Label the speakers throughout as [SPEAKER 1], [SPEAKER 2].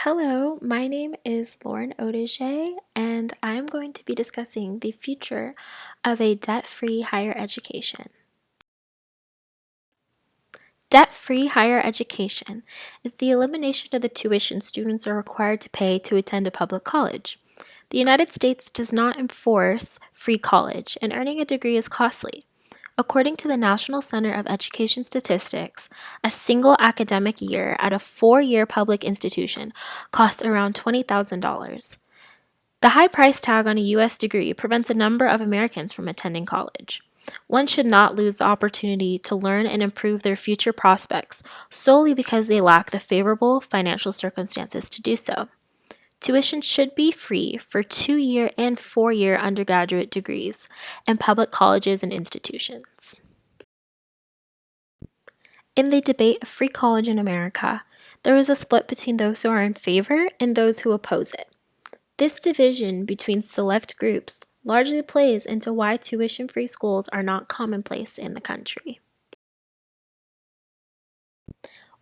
[SPEAKER 1] Hello, my name is Lauren Odige, and I'm going to be discussing the future of a debt-free higher education. Debt-free higher education is the elimination of the tuition students are required to pay to attend a public college. The United States does not enforce free college, and earning a degree is costly. According to the National Center of Education Statistics, a single academic year at a four-year public institution costs around $20,000. The high price tag on a U.S. degree prevents a number of Americans from attending college. One should not lose the opportunity to learn and improve their future prospects solely because they lack the favorable financial circumstances to do so. Tuition should be free for 2-year and 4-year undergraduate degrees in public colleges and institutions. In the debate of free college in America, there is a split between those who are in favor and those who oppose it. This division between select groups largely plays into why tuition-free schools are not commonplace in the country.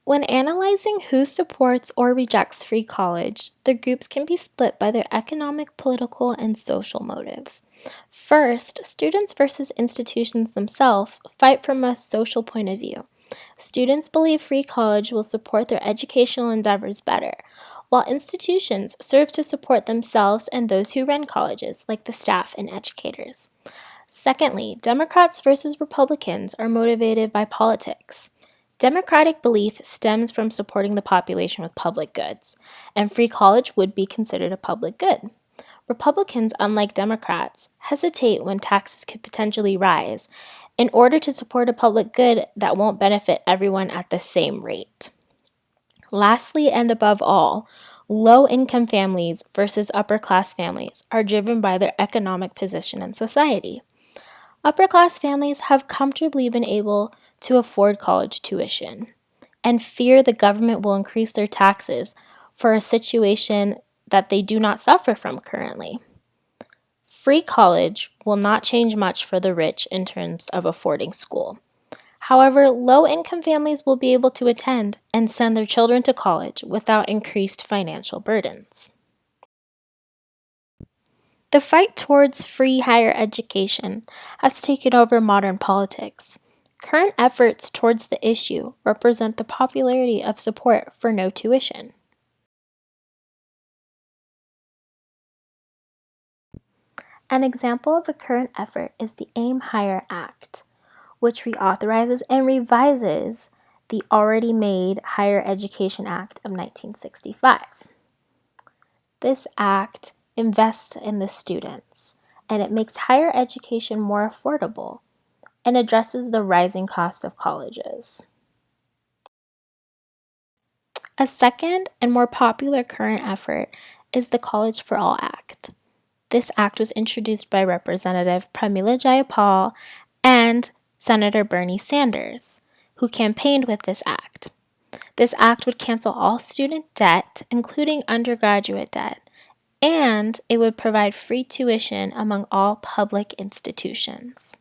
[SPEAKER 1] When analyzing who supports or rejects free college, the groups can be split by their economic, political, and social motives. First, students versus institutions themselves fight from a social point of view. Students believe free college will support their educational endeavors better, while institutions serve to support themselves and those who run colleges, like the staff and educators. Secondly, Democrats versus Republicans are motivated by politics. Democratic belief stems from supporting the population with public goods, and free college would be considered a public good. Republicans, unlike Democrats, hesitate when taxes could potentially rise in order to support a public good that won't benefit everyone at the same rate. Lastly, and above all, low-income families versus upper-class families are driven by their economic position in society. Upper-class families have comfortably been able to afford college tuition and fear the government will increase their taxes for a situation that they do not suffer from currently. Free college will not change much for the rich in terms of affording school. However, low-income families will be able to attend and send their children to college without increased financial burdens. The fight towards free higher education has taken over modern politics. Current efforts towards the issue represent the popularity of support for no tuition. An example of a current effort is the AIM Higher Act, which reauthorizes and revises the already made Higher Education Act of 1965. This act invests in the students, and it makes higher education more affordable and addresses the rising cost of colleges. A second and more popular current effort is the College for All Act. This act was introduced by Representative Pramila Jayapal and Senator Bernie Sanders, who campaigned with this act. This act would cancel all student debt, including undergraduate debt, and it would provide free tuition among all public institutions.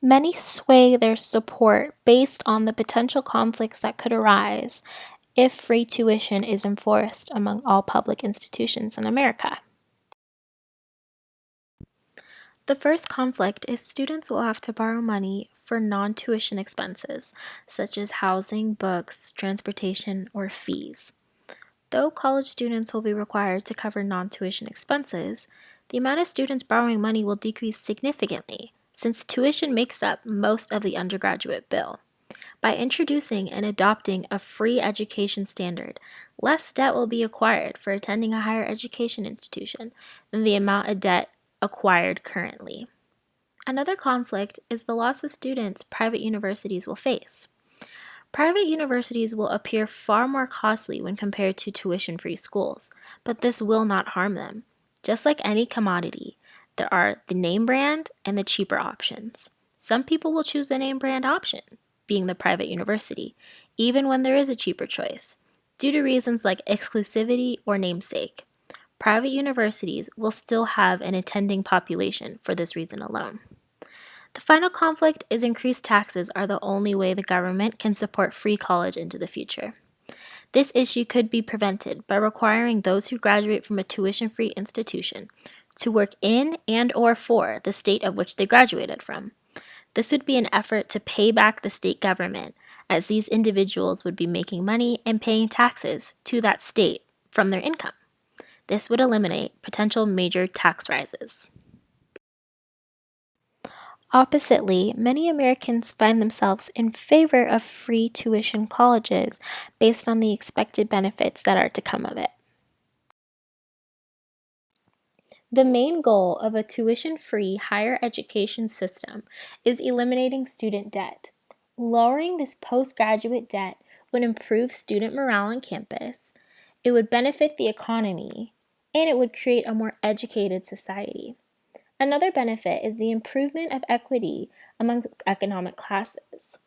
[SPEAKER 1] Many sway their support based on the potential conflicts that could arise if free tuition is enforced among all public institutions in America. The first conflict is students will have to borrow money for non-tuition expenses, such as housing, books, transportation, or fees. Though college students will be required to cover non-tuition expenses, the amount of students borrowing money will decrease significantly, since tuition makes up most of the undergraduate bill. By introducing and adopting a free education standard, less debt will be acquired for attending a higher education institution than the amount of debt acquired currently. Another conflict is the loss of students private universities will face. Private universities will appear far more costly when compared to tuition-free schools, but this will not harm them. Just like any commodity, there are the name brand and the cheaper options. Some people will choose the name brand option, being the private university, even when there is a cheaper choice, due to reasons like exclusivity or namesake. Private universities will still have an attending population for this reason alone. The final conflict is increased taxes are the only way the government can support free college into the future. This issue could be prevented by requiring those who graduate from a tuition-free institution to work in and/or for the state of which they graduated from. This would be an effort to pay back the state government, as these individuals would be making money and paying taxes to that state from their income. This would eliminate potential major tax rises. Oppositely, many Americans find themselves in favor of free tuition colleges based on the expected benefits that are to come of it. The main goal of a tuition-free higher education system is eliminating student debt. Lowering this postgraduate debt would improve student morale on campus, it would benefit the economy, and it would create a more educated society. Another benefit is the improvement of equity amongst economic classes.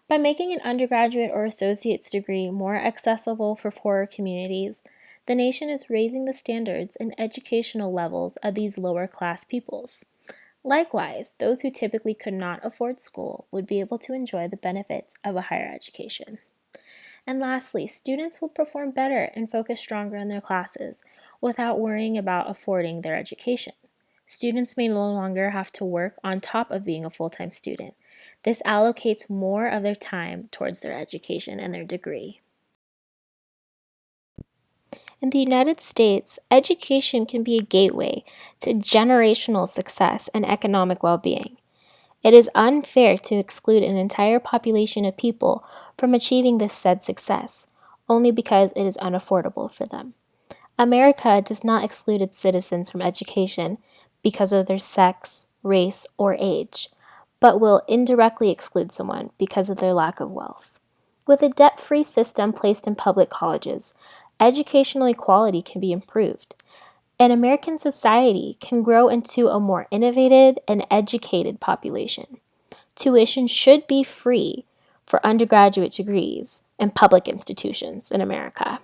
[SPEAKER 1] By making an undergraduate or associate's degree more accessible for poorer communities, the nation is raising the standards and educational levels of these lower class peoples. Likewise, those who typically could not afford school would be able to enjoy the benefits of a higher education. And lastly, students will perform better and focus stronger in their classes without worrying about affording their education. Students may no longer have to work on top of being a full-time student. This allocates more of their time towards their education and their degree. In the United States, education can be a gateway to generational success and economic well-being. It is unfair to exclude an entire population of people from achieving this said success, only because it is unaffordable for them. America does not exclude its citizens from education because of their sex, race, or age, but will indirectly exclude someone because of their lack of wealth. With a debt-free system placed in public colleges, educational equality can be improved, and American society can grow into a more innovative and educated population. Tuition should be free for undergraduate degrees in public institutions in America.